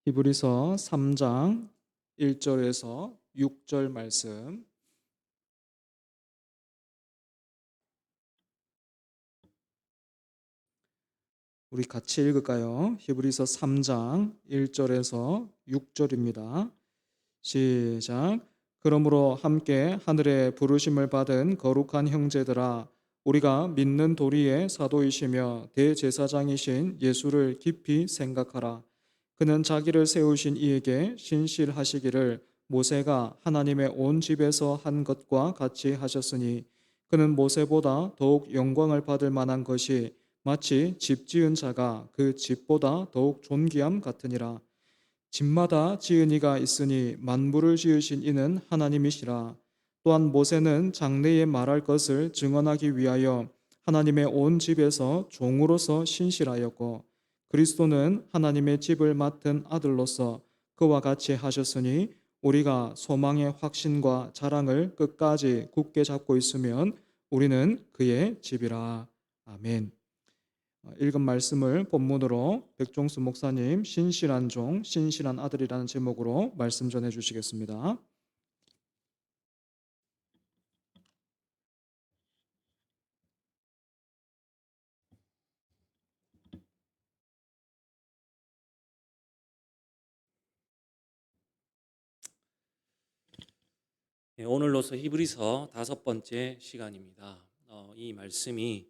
히브리서 3장 1절에서 6절 말씀 우리 같이 읽을까요? 히브리서 3장 1절에서 6절입니다. 시작. 그러므로 함께 하늘의 부르심을 받은 거룩한 형제들아, 우리가 믿는 도리의 사도이시며 대제사장이신 예수를 깊이 생각하라. 그는 자기를 세우신 이에게 신실하시기를 모세가 하나님의 온 집에서 한 것과 같이 하셨으니, 그는 모세보다 더욱 영광을 받을 만한 것이 마치 집 지은 자가 그 집보다 더욱 존귀함 같으니라. 집마다 지은 이가 있으니 만물을 지으신 이는 하나님이시라. 또한 모세는 장래에 말할 것을 증언하기 위하여 하나님의 온 집에서 종으로서 신실하였고, 그리스도는 하나님의 집을 맡은 아들로서 그와 같이 하셨으니, 우리가 소망의 확신과 자랑을 끝까지 굳게 잡고 있으면 우리는 그의 집이라. 아멘. 읽은 말씀을 본문으로 백종수 목사님 신실한 종, 신실한 아들이라는 제목으로 말씀 전해 주시겠습니다. 오늘로서 히브리서 5번째 시간입니다. 이 말씀이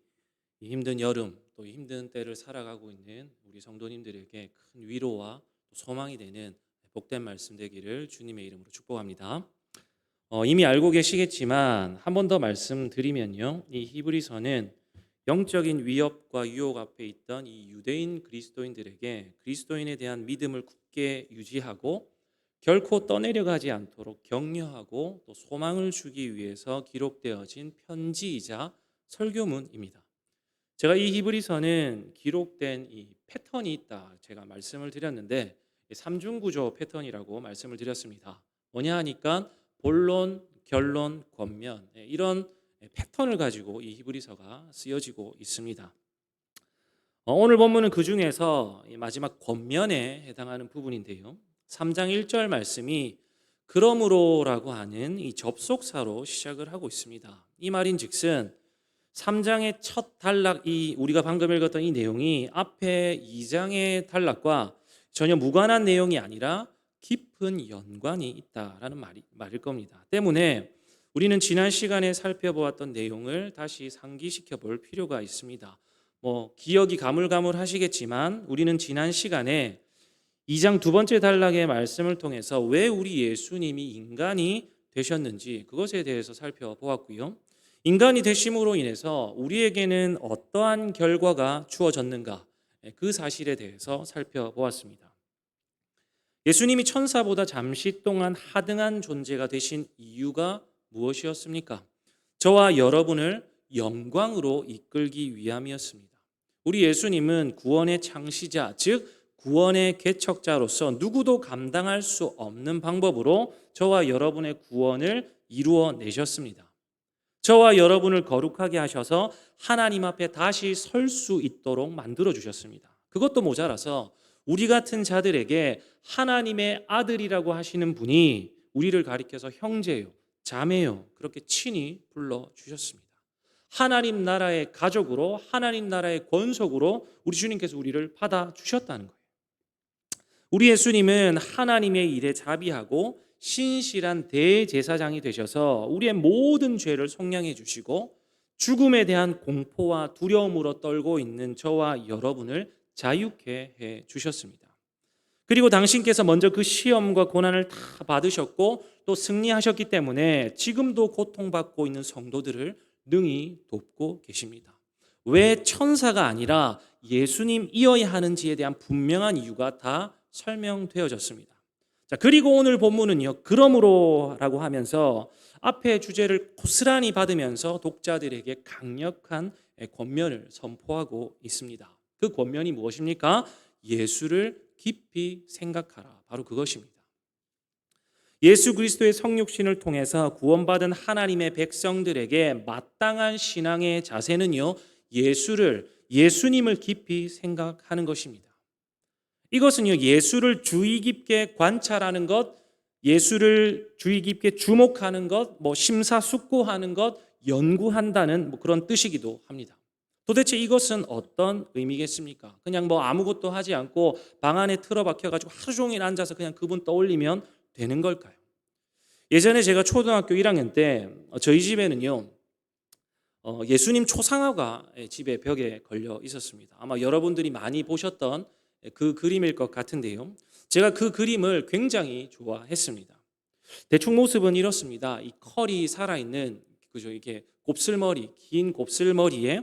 이 힘든 여름 또 힘든 때를 살아가고 있는 우리 성도님들에게 큰 위로와 소망이 되는 복된 말씀 되기를 주님의 이름으로 축복합니다. 이미 알고 계시겠지만 한 번 더 말씀드리면요, 이 히브리서는 영적인 위협과 유혹 앞에 있던 이 유대인 그리스도인들에게 그리스도인에 대한 믿음을 굳게 유지하고 결코 떠내려가지 않도록 격려하고 또 소망을 주기 위해서 기록되어진 편지이자 설교문입니다. 제가 이 히브리서는 기록된 이 패턴이 있다 제가 말씀을 드렸는데, 삼중구조 패턴이라고 말씀을 드렸습니다. 뭐냐 하니까 본론, 결론, 권면, 이런 패턴을 가지고 이 히브리서가 쓰여지고 있습니다. 오늘 본문은 그 중에서 마지막 권면에 해당하는 부분인데요, 3장 1절 말씀이 그러므로라고 하는 이 접속사로 시작을 하고 있습니다. 이 말인즉슨 3장의 첫 단락, 이 우리가 방금 읽었던 이 내용이 앞에 2장의 단락과 전혀 무관한 내용이 아니라 깊은 연관이 있다라는 말일 겁니다. 때문에 우리는 지난 시간에 살펴보았던 내용을 다시 상기시켜 볼 필요가 있습니다. 기억이 가물가물하시겠지만 우리는 지난 시간에 2장 두 번째 단락의 말씀을 통해서 왜 우리 예수님이 인간이 되셨는지 그것에 대해서 살펴보았고요. 인간이 되심으로 인해서 우리에게는 어떠한 결과가 주어졌는가, 그 사실에 대해서 살펴보았습니다. 예수님이 천사보다 잠시 동안 하등한 존재가 되신 이유가 무엇이었습니까? 저와 여러분을 영광으로 이끌기 위함이었습니다. 우리 예수님은 구원의 창시자, 즉 구원의 개척자로서 누구도 감당할 수 없는 방법으로 저와 여러분의 구원을 이루어 내셨습니다. 저와 여러분을 거룩하게 하셔서 하나님 앞에 다시 설 수 있도록 만들어 주셨습니다. 그것도 모자라서 우리 같은 자들에게 하나님의 아들이라고 하시는 분이 우리를 가리켜서 형제요, 자매요, 그렇게 친히 불러 주셨습니다. 하나님 나라의 가족으로, 하나님 나라의 권속으로 우리 주님께서 우리를 받아 주셨다는 거예요. 우리 예수님은 하나님의 일에 자비하고 신실한 대제사장이 되셔서 우리의 모든 죄를 속량해 주시고 죽음에 대한 공포와 두려움으로 떨고 있는 저와 여러분을 자유케 해 주셨습니다. 그리고 당신께서 먼저 그 시험과 고난을 다 받으셨고 또 승리하셨기 때문에 지금도 고통받고 있는 성도들을 능히 돕고 계십니다. 왜 천사가 아니라 예수님이어야 하는지에 대한 분명한 이유가 다 설명되어졌습니다. 자, 그리고 오늘 본문은요, 그러므로라고 하면서 앞에 주제를 고스란히 받으면서 독자들에게 강력한 권면을 선포하고 있습니다. 그 권면이 무엇입니까? 예수를 깊이 생각하라. 바로 그것입니다. 예수 그리스도의 성육신을 통해서 구원받은 하나님의 백성들에게 마땅한 신앙의 자세는요, 예수님을 깊이 생각하는 것입니다. 이것은요, 예수를 주의 깊게 관찰하는 것, 예수를 주의 깊게 주목하는 것, 심사숙고하는 것, 연구한다는 그런 뜻이기도 합니다. 도대체 이것은 어떤 의미겠습니까? 그냥 아무것도 하지 않고 방 안에 틀어박혀 가지고 하루 종일 앉아서 그냥 그분 떠올리면 되는 걸까요? 예전에 제가 초등학교 1학년 때 저희 집에는요, 예수님 초상화가 집에 벽에 걸려 있었습니다. 아마 여러분들이 많이 보셨던 그 그림일 것 같은데요. 제가 그 그림을 굉장히 좋아했습니다. 대충 모습은 이렇습니다. 이 컬이 살아있는, 그죠? 이게 곱슬머리, 긴 곱슬머리에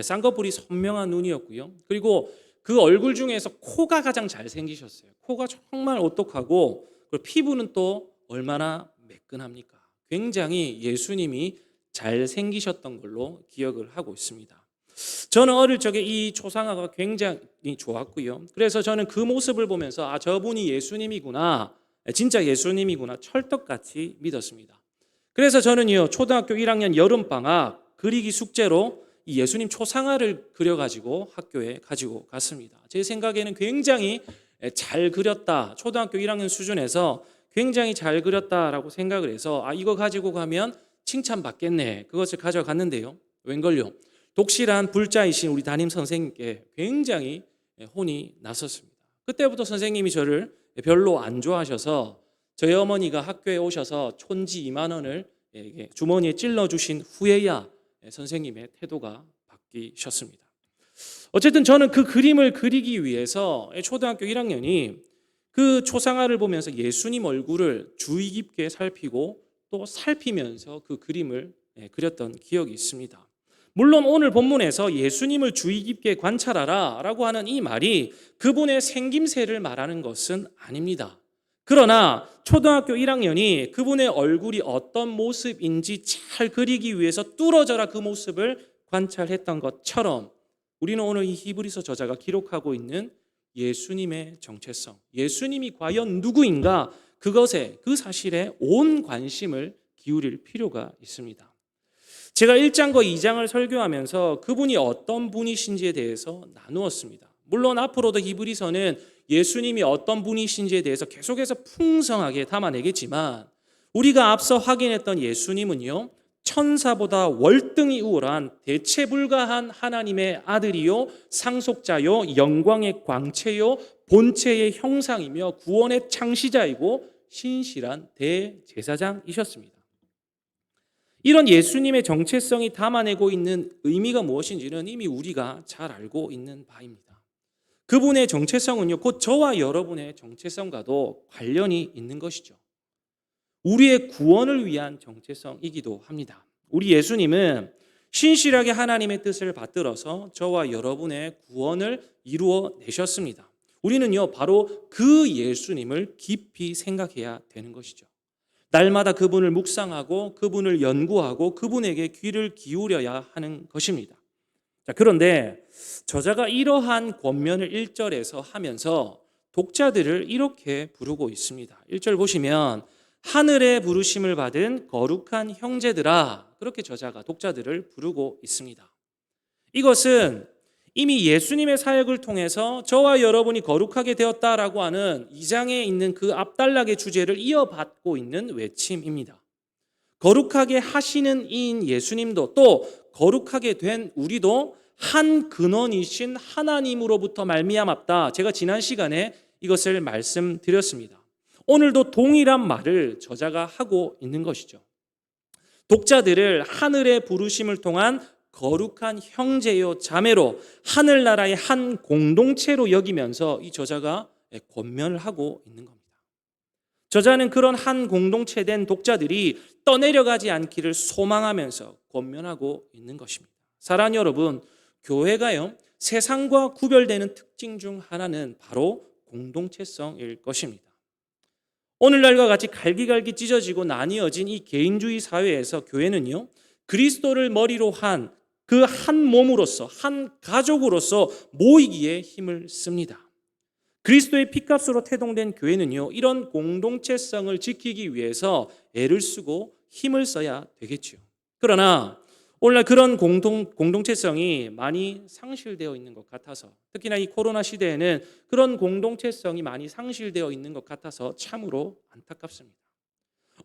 쌍꺼풀이 선명한 눈이었고요. 그리고 그 얼굴 중에서 코가 가장 잘생기셨어요. 코가 정말 오똑하고, 그리고 피부는 또 얼마나 매끈합니까? 굉장히 예수님이 잘생기셨던 걸로 기억을 하고 있습니다. 저는 어릴 적에 이 초상화가 굉장히 좋았고요. 그래서 저는 그 모습을 보면서 저분이 예수님이구나, 진짜 예수님이구나 철떡같이 믿었습니다. 그래서 저는요, 초등학교 1학년 여름방학 그리기 숙제로 이 예수님 초상화를 그려가지고 학교에 가지고 갔습니다. 제 생각에는 굉장히 잘 그렸다, 초등학교 1학년 수준에서 굉장히 잘 그렸다라고 생각을 해서 이거 가지고 가면 칭찬받겠네, 그것을 가져갔는데요. 웬걸요, 독실한 불자이신 우리 담임 선생님께 굉장히 혼이 났었습니다. 그때부터 선생님이 저를 별로 안 좋아하셔서 저희 어머니가 학교에 오셔서 촌지 2만 원을 주머니에 찔러주신 후에야 선생님의 태도가 바뀌셨습니다. 어쨌든 저는 그 그림을 그리기 위해서 초등학교 1학년이 그 초상화를 보면서 예수님 얼굴을 주의 깊게 살피고 또 살피면서 그 그림을 그렸던 기억이 있습니다. 물론 오늘 본문에서 예수님을 주의 깊게 관찰하라 라고 하는 이 말이 그분의 생김새를 말하는 것은 아닙니다. 그러나 초등학교 1학년이 그분의 얼굴이 어떤 모습인지 잘 그리기 위해서 뚫어져라 그 모습을 관찰했던 것처럼 우리는 오늘 이 히브리서 저자가 기록하고 있는 예수님의 정체성, 예수님이 과연 누구인가, 그것에, 그 사실에 온 관심을 기울일 필요가 있습니다. 제가 1장과 2장을 설교하면서 그분이 어떤 분이신지에 대해서 나누었습니다. 물론 앞으로도 히브리서는 예수님이 어떤 분이신지에 대해서 계속해서 풍성하게 담아내겠지만 우리가 앞서 확인했던 예수님은요, 천사보다 월등히 우월한 대체 불가한 하나님의 아들이요, 상속자요, 영광의 광채요, 본체의 형상이며 구원의 창시자이고 신실한 대제사장이셨습니다. 이런 예수님의 정체성이 담아내고 있는 의미가 무엇인지는 이미 우리가 잘 알고 있는 바입니다. 그분의 정체성은요, 곧 저와 여러분의 정체성과도 관련이 있는 것이죠. 우리의 구원을 위한 정체성이기도 합니다. 우리 예수님은 신실하게 하나님의 뜻을 받들어서 저와 여러분의 구원을 이루어 내셨습니다. 우리는요, 바로 그 예수님을 깊이 생각해야 되는 것이죠. 날마다 그분을 묵상하고 그분을 연구하고 그분에게 귀를 기울여야 하는 것입니다. 그런데 저자가 이러한 권면을 1절에서 하면서 독자들을 이렇게 부르고 있습니다. 1절 보시면 하늘의 부르심을 받은 거룩한 형제들아, 그렇게 저자가 독자들을 부르고 있습니다. 이것은 이미 예수님의 사역을 통해서 저와 여러분이 거룩하게 되었다라고 하는 2장에 있는 그 앞단락의 주제를 이어받고 있는 외침입니다. 거룩하게 하시는 이인 예수님도 또 거룩하게 된 우리도 한 근원이신 하나님으로부터 말미암았다. 제가 지난 시간에 이것을 말씀드렸습니다. 오늘도 동일한 말을 저자가 하고 있는 것이죠. 독자들을 하늘의 부르심을 통한 거룩한 형제요 자매로 하늘나라의 한 공동체로 여기면서 이 저자가 권면을 하고 있는 겁니다. 저자는 그런 한 공동체 된 독자들이 떠내려가지 않기를 소망하면서 권면하고 있는 것입니다. 사랑하는 여러분, 교회가요, 세상과 구별되는 특징 중 하나는 바로 공동체성일 것입니다. 오늘날과 같이 갈기갈기 찢어지고 나뉘어진 이 개인주의 사회에서 교회는요, 그리스도를 머리로 한 그 한 몸으로서, 한 가족으로서 모이기에 힘을 씁니다. 그리스도의 피값으로 태동된 교회는요, 이런 공동체성을 지키기 위해서 애를 쓰고 힘을 써야 되겠죠. 그러나 오늘날 그런 공동체성이 많이 상실되어 있는 것 같아서, 특히나 이 코로나 시대에는 그런 공동체성이 많이 상실되어 있는 것 같아서 참으로 안타깝습니다.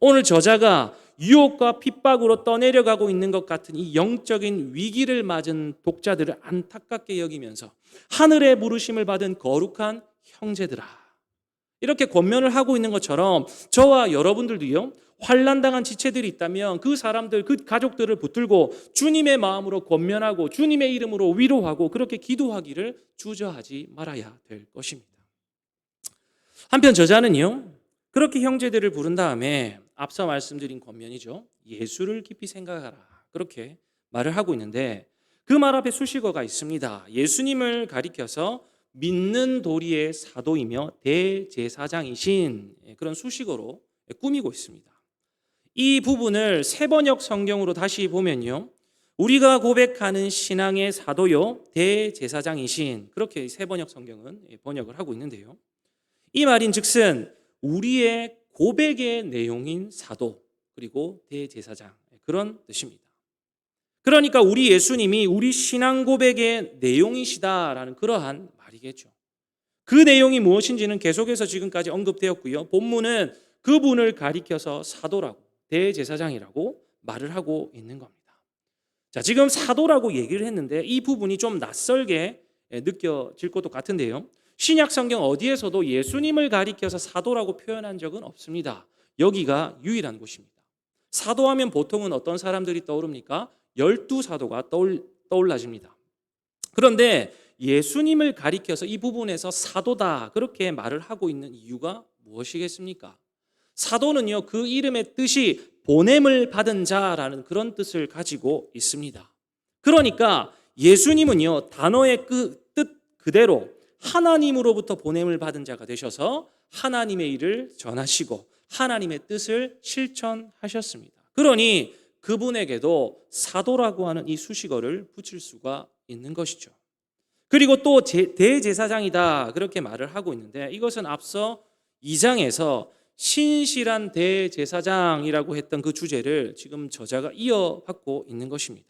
오늘 저자가 유혹과 핍박으로 떠내려가고 있는 것 같은 이 영적인 위기를 맞은 독자들을 안타깝게 여기면서 하늘의 부르심을 받은 거룩한 형제들아, 이렇게 권면을 하고 있는 것처럼 저와 여러분들도요, 환난당한 지체들이 있다면 그 사람들, 그 가족들을 붙들고 주님의 마음으로 권면하고 주님의 이름으로 위로하고 그렇게 기도하기를 주저하지 말아야 될 것입니다. 한편 저자는요, 그렇게 형제들을 부른 다음에 앞서 말씀드린 권면이죠, 예수를 깊이 생각하라, 그렇게 말을 하고 있는데 그 말 앞에 수식어가 있습니다. 예수님을 가리켜서 믿는 도리의 사도이며 대제사장이신 그런 수식어로 꾸미고 있습니다. 이 부분을 세번역 성경으로 다시 보면요, 우리가 고백하는 신앙의 사도요 대제사장이신, 그렇게 세번역 성경은 번역을 하고 있는데요, 이 말인즉슨 우리의 고백의 내용인 사도 그리고 대제사장, 그런 뜻입니다. 그러니까 우리 예수님이 우리 신앙 고백의 내용이시다라는 그러한 말이겠죠. 그 내용이 무엇인지는 계속해서 지금까지 언급되었고요, 본문은 그분을 가리켜서 사도라고, 대제사장이라고 말을 하고 있는 겁니다. 자, 지금 사도라고 얘기를 했는데 이 부분이 좀 낯설게 느껴질 것도 같은데요, 신약 성경 어디에서도 예수님을 가리켜서 사도라고 표현한 적은 없습니다. 여기가 유일한 곳입니다. 사도하면 보통은 어떤 사람들이 떠오릅니까? 12사도가 떠올라집니다. 그런데 예수님을 가리켜서 이 부분에서 사도다 그렇게 말을 하고 있는 이유가 무엇이겠습니까? 사도는요, 그 이름의 뜻이 보냄을 받은 자라는 그런 뜻을 가지고 있습니다. 그러니까 예수님은요, 단어의 그 뜻 그대로 하나님으로부터 보냄을 받은 자가 되셔서 하나님의 일을 전하시고 하나님의 뜻을 실천하셨습니다. 그러니 그분에게도 사도라고 하는 이 수식어를 붙일 수가 있는 것이죠. 그리고 또 대제사장이다 그렇게 말을 하고 있는데 이것은 앞서 2장에서 신실한 대제사장이라고 했던 그 주제를 지금 저자가 이어받고 있는 것입니다.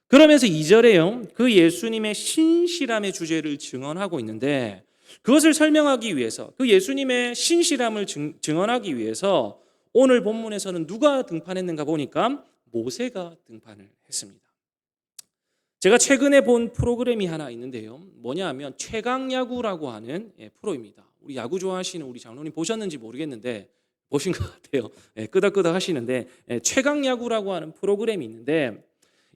그러면서 2절에요, 그 예수님의 신실함의 주제를 증언하고 있는데 그것을 설명하기 위해서, 그 예수님의 신실함을 증언하기 위해서 오늘 본문에서는 누가 등판했는가 보니까 모세가 등판을 했습니다. 제가 최근에 본 프로그램이 하나 있는데요, 뭐냐 하면 최강야구라고 하는 프로입니다. 우리 야구 좋아하시는 우리 장로님 보셨는지 모르겠는데 보신 것 같아요. 끄덕끄덕 하시는데, 최강야구라고 하는 프로그램이 있는데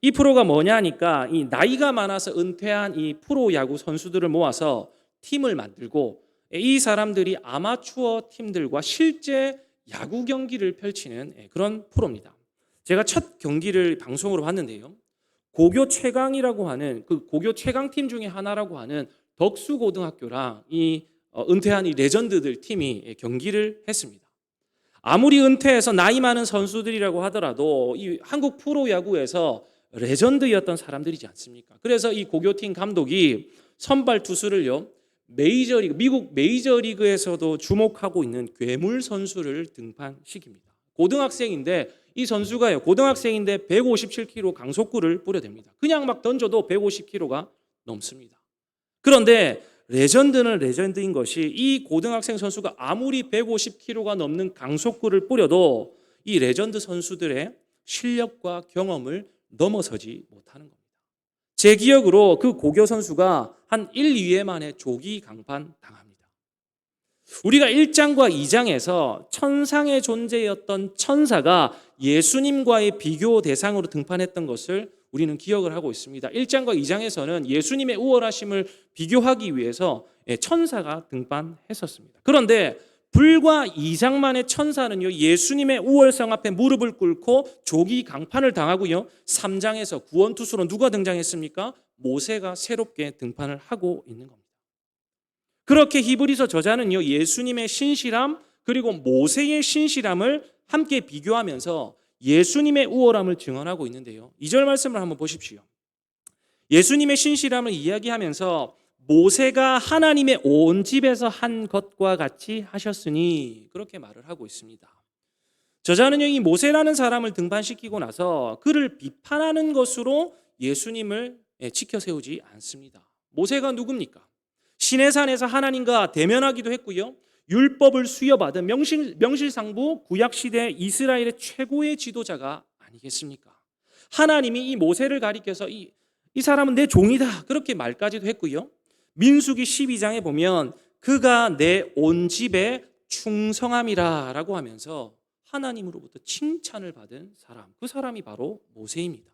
이 프로가 뭐냐 하니까 이 나이가 많아서 은퇴한 이 프로야구 선수들을 모아서 팀을 만들고 이 사람들이 아마추어 팀들과 실제 야구 경기를 펼치는 그런 프로입니다. 제가 첫 경기를 방송으로 봤는데요, 고교 최강이라고 하는 그 고교 최강팀 중에 하나라고 하는 덕수고등학교랑 이 은퇴한 이 레전드들 팀이 경기를 했습니다. 아무리 은퇴해서 나이 많은 선수들이라고 하더라도 이 한국 프로야구에서 레전드였던 사람들이지 않습니까? 그래서 이 고교팀 감독이 선발 투수를요, 메이저리그, 미국 메이저리그에서도 주목하고 있는 괴물 선수를 등판시킵니다. 고등학생인데 이 선수가요, 고등학생인데 157km 강속구를 뿌려댑니다. 그냥 막 던져도 150km가 넘습니다. 그런데 레전드는 레전드인 것이 이 고등학생 선수가 아무리 150km가 넘는 강속구를 뿌려도 이 레전드 선수들의 실력과 경험을 넘어서지 못하는 겁니다. 제 기억으로 그 고교 선수가 한 1, 2회 만에 조기 강판 당합니다. 우리가 1장과 2장에서 천상의 존재였던 천사가 예수님과의 비교 대상으로 등판했던 것을 우리는 기억을 하고 있습니다. 1장과 2장에서는 예수님의 우월하심을 비교하기 위해서 천사가 등판했었습니다. 그런데 불과 2장 만에 천사는요, 예수님의 우월성 앞에 무릎을 꿇고 조기 강판을 당하고요, 3장에서 구원투수로 누가 등장했습니까? 모세가 새롭게 등판을 하고 있는 겁니다. 그렇게 히브리서 저자는요, 예수님의 신실함 그리고 모세의 신실함을 함께 비교하면서 예수님의 우월함을 증언하고 있는데요, 2절 말씀을 한번 보십시오. 예수님의 신실함을 이야기하면서 모세가 하나님의 온 집에서 한 것과 같이 하셨으니 그렇게 말을 하고 있습니다. 저자는요, 이 모세라는 사람을 등반시키고 나서 그를 비판하는 것으로 예수님을 지켜 세우지 않습니다. 모세가 누굽니까? 시내산에서 하나님과 대면하기도 했고요. 율법을 수여받은 명실상부 구약시대 이스라엘의 최고의 지도자가 아니겠습니까? 하나님이 이 모세를 가리켜서 이 사람은 내 종이다 그렇게 말까지도 했고요. 민수기 12장에 보면 그가 내 온 집에 충성함이라 라고 하면서 하나님으로부터 칭찬을 받은 사람, 그 사람이 바로 모세입니다.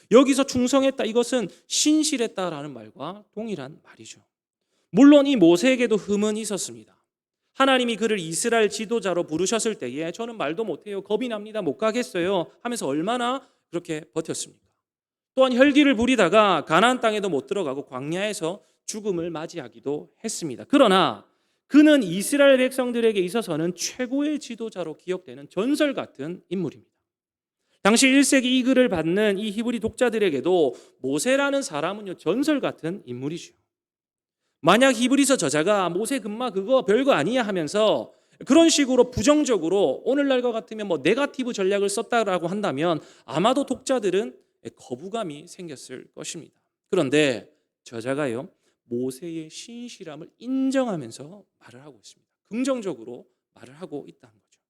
여기서 충성했다, 이것은 신실했다라는 말과 동일한 말이죠. 물론 이 모세에게도 흠은 있었습니다. 하나님이 그를 이스라엘 지도자로 부르셨을 때에 저는 말도 못해요, 겁이 납니다, 못 가겠어요 하면서 얼마나 그렇게 버텼습니까? 또한 혈기를 부리다가 가나안 땅에도 못 들어가고 광야에서 죽음을 맞이하기도 했습니다. 그러나 그는 이스라엘 백성들에게 있어서는 최고의 지도자로 기억되는 전설 같은 인물입니다. 당시 1세기 이 글을 받는 이 히브리 독자들에게도 모세라는 사람은요, 전설 같은 인물이죠. 만약 히브리서 저자가 모세 금마 그거 별거 아니야 하면서 그런 식으로 부정적으로 오늘날과 같으면 뭐 네거티브 전략을 썼다라고 한다면 아마도 독자들은 거부감이 생겼을 것입니다. 그런데 저자가요, 모세의 신실함을 인정하면서 말을 하고 있습니다. 긍정적으로 말을 하고 있다는 거죠.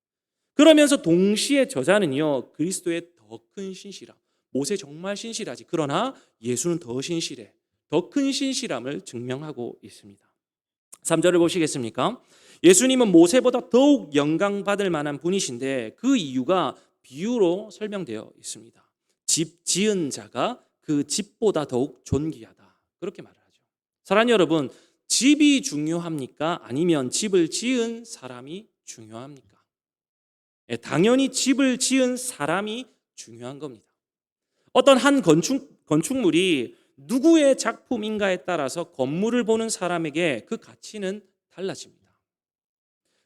그러면서 동시에 저자는요, 그리스도의 더 큰 신실함, 모세 정말 신실하지, 그러나 예수는 더 신실해, 더 큰 신실함을 증명하고 있습니다. 3절을 보시겠습니까? 예수님은 모세보다 더욱 영광받을 만한 분이신데 그 이유가 비유로 설명되어 있습니다. 집 지은 자가 그 집보다 더욱 존귀하다, 그렇게 말을 하죠. 사랑하는 여러분, 집이 중요합니까? 아니면 집을 지은 사람이 중요합니까? 당연히 집을 지은 사람이 중요한 겁니다. 어떤 한 건축물이 누구의 작품인가에 따라서 건물을 보는 사람에게 그 가치는 달라집니다.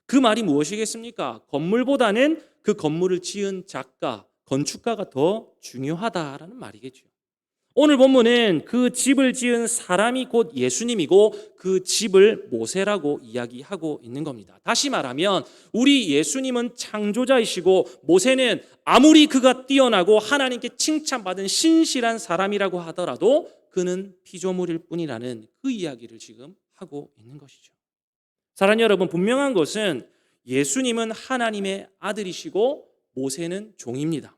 그 말이 무엇이겠습니까? 건물보다는 그 건물을 지은 작가, 건축가가 더 중요하다라는 말이겠죠. 오늘 본문은 그 집을 지은 사람이 곧 예수님이고 그 집을 모세라고 이야기하고 있는 겁니다. 다시 말하면 우리 예수님은 창조자이시고 모세는 아무리 그가 뛰어나고 하나님께 칭찬받은 신실한 사람이라고 하더라도 그는 피조물일 뿐이라는 그 이야기를 지금 하고 있는 것이죠. 사랑하는 여러분, 분명한 것은 예수님은 하나님의 아들이시고 모세는 종입니다.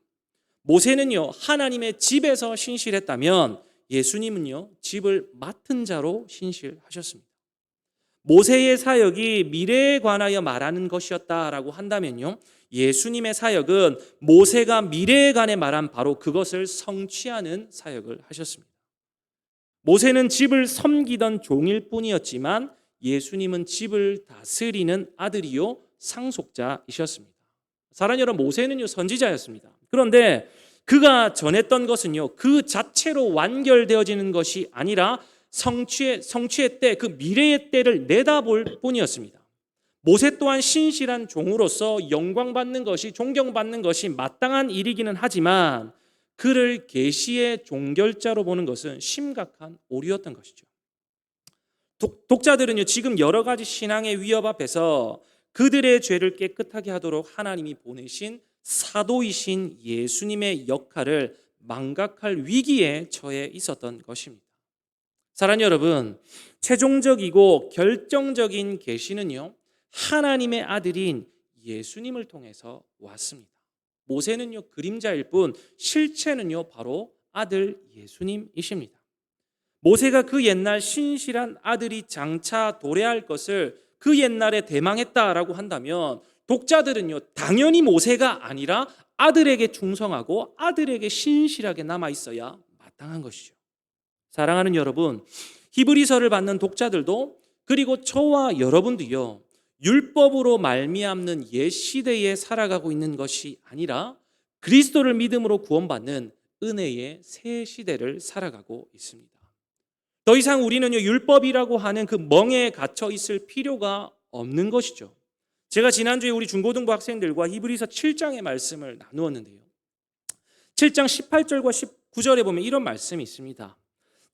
모세는요, 하나님의 집에서 신실했다면 예수님은요, 집을 맡은 자로 신실하셨습니다. 모세의 사역이 미래에 관하여 말하는 것이었다라고 한다면요, 예수님의 사역은 모세가 미래에 관해 말한 바로 그것을 성취하는 사역을 하셨습니다. 모세는 집을 섬기던 종일 뿐이었지만 예수님은 집을 다스리는 아들이요 상속자이셨습니다. 사랑하는 여러분, 모세는요 선지자였습니다. 그런데 그가 전했던 것은요 그 자체로 완결되어지는 것이 아니라 성취의 때, 그 미래의 때를 내다볼 뿐이었습니다. 모세 또한 신실한 종으로서 영광받는 것이, 존경받는 것이 마땅한 일이기는 하지만 그를 계시의 종결자로 보는 것은 심각한 오류였던 것이죠. 독자들은요 지금 여러 가지 신앙의 위협 앞에서 그들의 죄를 깨끗하게 하도록 하나님이 보내신 사도이신 예수님의 역할을 망각할 위기에 처해 있었던 것입니다. 사랑하는 여러분, 최종적이고 결정적인 계시는요 하나님의 아들인 예수님을 통해서 왔습니다. 모세는요 그림자일 뿐 실체는요 바로 아들 예수님이십니다. 모세가 그 옛날 신실한 아들이 장차 도래할 것을 그 옛날에 대망했다라고 한다면 독자들은요 당연히 모세가 아니라 아들에게 충성하고 아들에게 신실하게 남아 있어야 마땅한 것이죠. 사랑하는 여러분, 히브리서를 받는 독자들도 그리고 저와 여러분도요 율법으로 말미암는 옛 시대에 살아가고 있는 것이 아니라 그리스도를 믿음으로 구원받는 은혜의 새 시대를 살아가고 있습니다. 더 이상 우리는요 율법이라고 하는 그 멍에 갇혀 있을 필요가 없는 것이죠. 제가 지난주에 우리 중고등부 학생들과 히브리서 7장의 말씀을 나누었는데요, 7장 18절과 19절에 보면 이런 말씀이 있습니다.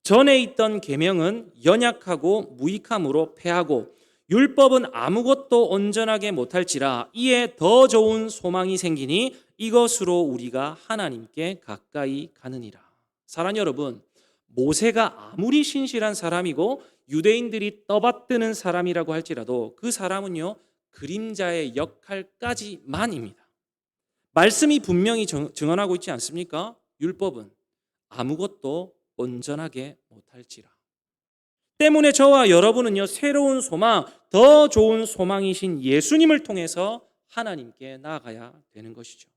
전에 있던 계명은 연약하고 무익함으로 패하고 율법은 아무것도 온전하게 못할지라 이에 더 좋은 소망이 생기니 이것으로 우리가 하나님께 가까이 가느니라. 사랑하는 여러분, 모세가 아무리 신실한 사람이고 유대인들이 떠받드는 사람이라고 할지라도 그 사람은요, 그림자의 역할까지만입니다. 말씀이 분명히 증언하고 있지 않습니까? 율법은 아무것도 온전하게 못할지라. 때문에 저와 여러분은요, 새로운 소망, 더 좋은 소망이신 예수님을 통해서 하나님께 나아가야 되는 것이죠.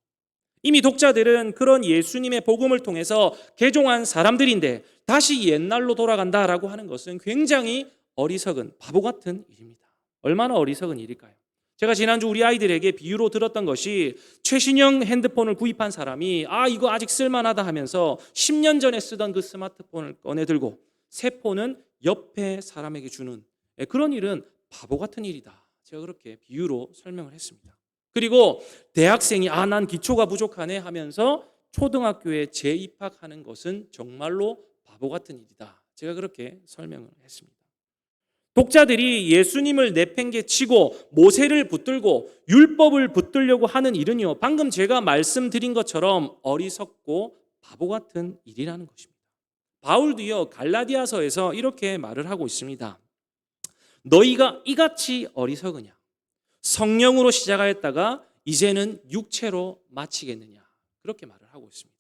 이미 독자들은 그런 예수님의 복음을 통해서 개종한 사람들인데 다시 옛날로 돌아간다라고 하는 것은 굉장히 어리석은 바보 같은 일입니다. 얼마나 어리석은 일일까요? 제가 지난주 우리 아이들에게 비유로 들었던 것이 최신형 핸드폰을 구입한 사람이 이거 아직 쓸만하다 하면서 10년 전에 쓰던 그 스마트폰을 꺼내 들고 새 폰은 옆에 사람에게 주는 그런 일은 바보 같은 일이다. 제가 그렇게 비유로 설명을 했습니다. 그리고 대학생이 난 기초가 부족하네 하면서 초등학교에 재입학하는 것은 정말로 바보 같은 일이다. 제가 그렇게 설명을 했습니다. 독자들이 예수님을 내팽개치고 모세를 붙들고 율법을 붙들려고 하는 일은요, 방금 제가 말씀드린 것처럼 어리석고 바보 같은 일이라는 것입니다. 바울도요, 갈라디아서에서 이렇게 말을 하고 있습니다. 너희가 이같이 어리석으냐? 성령으로 시작하였다가 이제는 육체로 마치겠느냐? 그렇게 말을 하고 있습니다.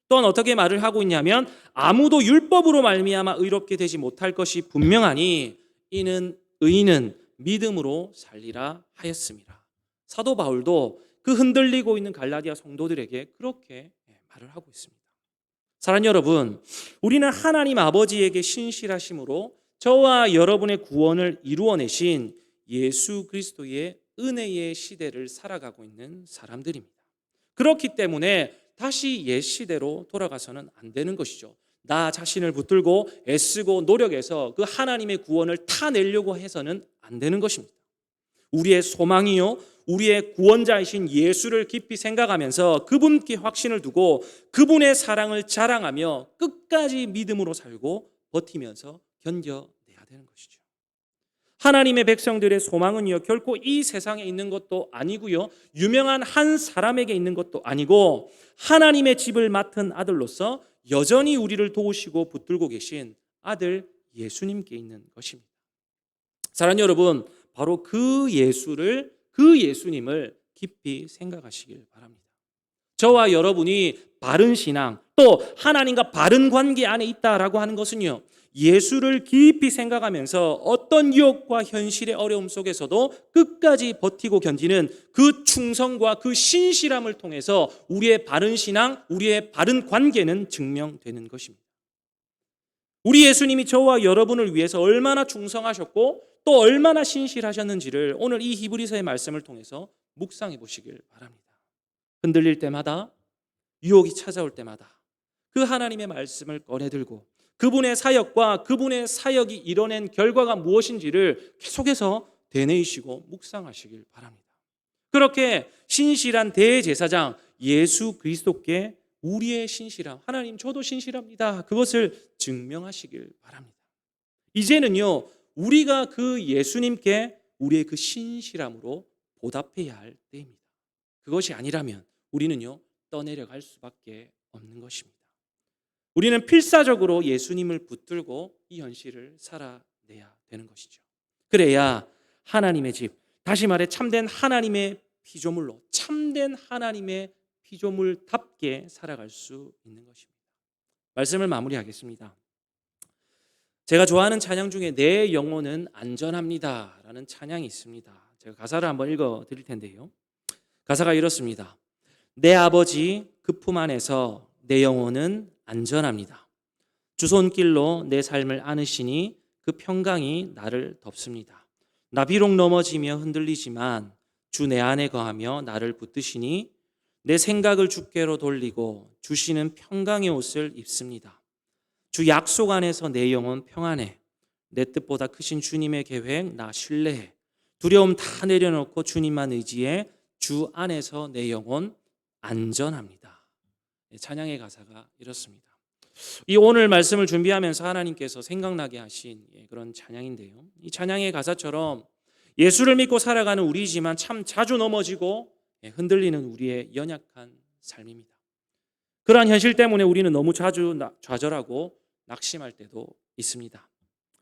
또한 어떻게 말을 하고 있냐면 아무도 율법으로 말미암아 의롭게 되지 못할 것이 분명하니 이는 의인은 믿음으로 살리라 하였습니다. 사도 바울도 그 흔들리고 있는 갈라디아 성도들에게 그렇게 말을 하고 있습니다. 사랑하는 여러분, 우리는 하나님 아버지에게 신실하심으로 저와 여러분의 구원을 이루어내신 예수 그리스도의 은혜의 시대를 살아가고 있는 사람들입니다. 그렇기 때문에 다시 옛 시대로 돌아가서는 안 되는 것이죠. 나 자신을 붙들고 애쓰고 노력해서 그 하나님의 구원을 타내려고 해서는 안 되는 것입니다. 우리의 소망이요, 우리의 구원자이신 예수를 깊이 생각하면서 그분께 확신을 두고 그분의 사랑을 자랑하며 끝까지 믿음으로 살고 버티면서 견뎌내야 되는 것이죠. 하나님의 백성들의 소망은요, 결코 이 세상에 있는 것도 아니고요, 유명한 한 사람에게 있는 것도 아니고 하나님의 집을 맡은 아들로서 여전히 우리를 도우시고 붙들고 계신 아들 예수님께 있는 것입니다. 사랑하는 여러분, 바로 그 예수님을 깊이 생각하시길 바랍니다. 저와 여러분이 바른 신앙, 또 하나님과 바른 관계 안에 있다라고 하는 것은요, 예수를 깊이 생각하면서 어떤 유혹과 현실의 어려움 속에서도 끝까지 버티고 견디는 그 충성과 그 신실함을 통해서 우리의 바른 신앙, 우리의 바른 관계는 증명되는 것입니다. 우리 예수님이 저와 여러분을 위해서 얼마나 충성하셨고 또 얼마나 신실하셨는지를 오늘 이 히브리서의 말씀을 통해서 묵상해 보시길 바랍니다. 흔들릴 때마다, 유혹이 찾아올 때마다 그 하나님의 말씀을 꺼내들고 그분의 사역과 그분의 사역이 이뤄낸 결과가 무엇인지를 계속해서 되뇌이시고 묵상하시길 바랍니다. 그렇게 신실한 대제사장 예수 그리스도께 우리의 신실함, 하나님 저도 신실합니다, 그것을 증명하시길 바랍니다. 이제는요, 우리가 그 예수님께 우리의 그 신실함으로 보답해야 할 때입니다. 그것이 아니라면 우리는요, 떠내려갈 수밖에 없는 것입니다. 우리는 필사적으로 예수님을 붙들고 이 현실을 살아내야 되는 것이죠. 그래야 하나님의 집, 다시 말해 참된 하나님의 피조물로, 참된 하나님의 피조물답게 살아갈 수 있는 것입니다. 말씀을 마무리하겠습니다. 제가 좋아하는 찬양 중에 내 영혼은 안전합니다 라는 찬양이 있습니다. 제가 가사를 한번 읽어 드릴 텐데요. 가사가 이렇습니다. 내 아버지 그 품 안에서 내 영혼은 안전합니다. 주 손길로 내 삶을 안으시니 그 평강이 나를 덮습니다. 나 비록 넘어지며 흔들리지만 주 내 안에 거하며 나를 붙드시니 내 생각을 주께로 돌리고 주시는 평강의 옷을 입습니다. 주 약속 안에서 내 영혼 평안해. 내 뜻보다 크신 주님의 계획 나 신뢰해. 두려움 다 내려놓고 주님만 의지해. 주 안에서 내 영혼 안전합니다. 찬양의 가사가 이렇습니다. 이 오늘 말씀을 준비하면서 하나님께서 생각나게 하신 그런 찬양인데요. 이 찬양의 가사처럼 예수를 믿고 살아가는 우리지만 참 자주 넘어지고 흔들리는 우리의 연약한 삶입니다. 그러한 현실 때문에 우리는 너무 자주 좌절하고 낙심할 때도 있습니다.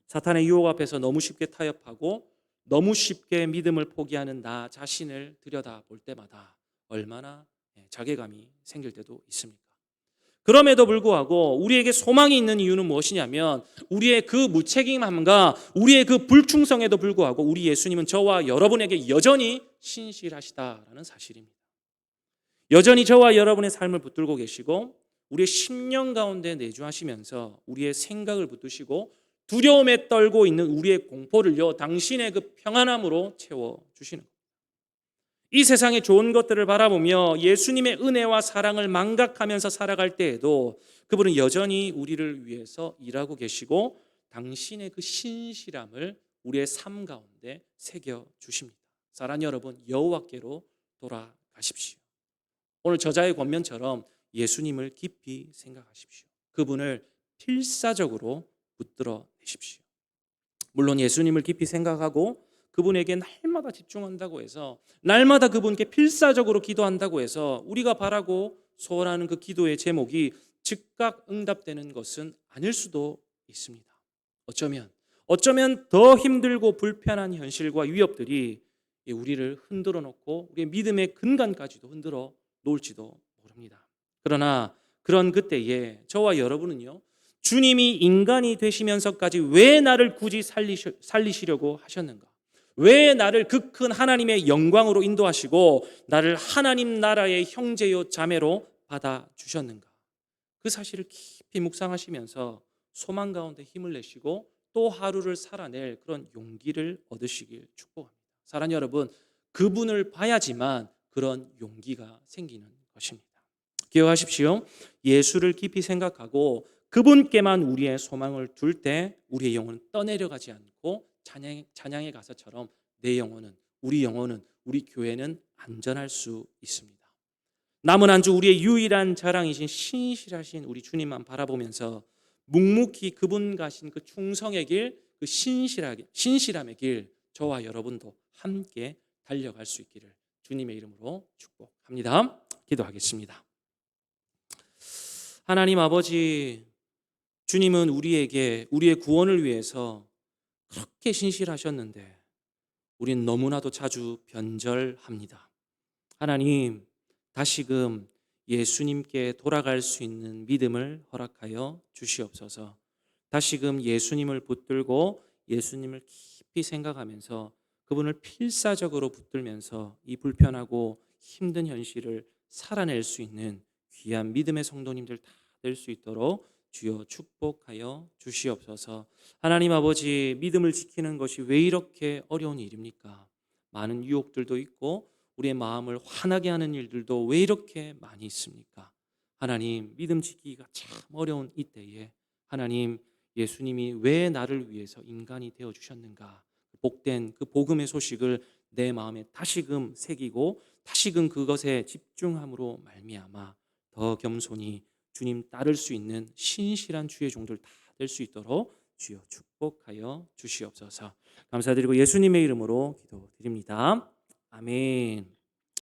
사탄의 유혹 앞에서 너무 쉽게 타협하고 너무 쉽게 믿음을 포기하는 나 자신을 들여다볼 때마다 얼마나 자괴감이 생길 때도 있습니까? 그럼에도 불구하고 우리에게 소망이 있는 이유는 무엇이냐면 우리의 그 무책임함과 우리의 그 불충성에도 불구하고 우리 예수님은 저와 여러분에게 여전히 신실하시다라는 사실입니다. 여전히 저와 여러분의 삶을 붙들고 계시고 우리의 심령 가운데 내주하시면서 우리의 생각을 붙드시고 두려움에 떨고 있는 우리의 공포를요 당신의 그 평안함으로 채워주시는 겁니다. 이 세상의 좋은 것들을 바라보며 예수님의 은혜와 사랑을 망각하면서 살아갈 때에도 그분은 여전히 우리를 위해서 일하고 계시고 당신의 그 신실함을 우리의 삶 가운데 새겨주십니다. 사랑하는 여러분, 여호와께로 돌아가십시오. 오늘 저자의 권면처럼 예수님을 깊이 생각하십시오. 그분을 필사적으로 붙들어 내십시오. 물론 예수님을 깊이 생각하고 그분에게 날마다 집중한다고 해서 날마다 그분께 필사적으로 기도한다고 해서 우리가 바라고 소원하는 그 기도의 제목이 즉각 응답되는 것은 아닐 수도 있습니다. 어쩌면 더 힘들고 불편한 현실과 위협들이 우리를 흔들어 놓고 우리의 믿음의 근간까지도 흔들어 놓을지도 모릅니다. 그러나 그런 그때에 저와 여러분은요 주님이 인간이 되시면서까지 왜 나를 굳이 살리시려고 하셨는가? 왜 나를 그 큰 하나님의 영광으로 인도하시고 나를 하나님 나라의 형제요 자매로 받아주셨는가? 그 사실을 깊이 묵상하시면서 소망 가운데 힘을 내시고 또 하루를 살아낼 그런 용기를 얻으시길 축복합니다. 사랑하는 여러분, 그분을 봐야지만 그런 용기가 생기는 것입니다. 기억하십시오. 예수를 깊이 생각하고 그분께만 우리의 소망을 둘 때 우리의 영혼은 떠내려가지 않고 찬양의 가사처럼 우리 영혼은, 우리 교회는 안전할 수 있습니다. 남은 한 주 우리의 유일한 자랑이신 신실하신 우리 주님만 바라보면서 묵묵히 그분 가신 그 충성의 길, 그 신실함의 길, 저와 여러분도 함께 달려갈 수 있기를 주님의 이름으로 축복합니다. 기도하겠습니다. 하나님 아버지, 주님은 우리에게 우리의 구원을 위해서 그렇게 신실하셨는데 우린 너무나도 자주 변절합니다. 하나님, 다시금 예수님께 돌아갈 수 있는 믿음을 허락하여 주시옵소서. 다시금 예수님을 붙들고 예수님을 깊이 생각하면서 그분을 필사적으로 붙들면서 이 불편하고 힘든 현실을 살아낼 수 있는 귀한 믿음의 성도님들 다 될 수 있도록 주여 축복하여 주시옵소서. 하나님 아버지, 믿음을 지키는 것이 왜 이렇게 어려운 일입니까? 많은 유혹들도 있고 우리의 마음을 화나게 하는 일들도 왜 이렇게 많이 있습니까? 하나님, 믿음 지키기가 참 어려운 이때에 하나님, 예수님이 왜 나를 위해서 인간이 되어 주셨는가? 복된 그 복음의 소식을 내 마음에 다시금 새기고 다시금 그것에 집중함으로 말미암아 더 겸손히 주님 따를 수 있는 신실한 주의 종들 다 될 수 있도록 주여 축복하여 주시옵소서. 감사드리고 예수님의 이름으로 기도드립니다. 아멘.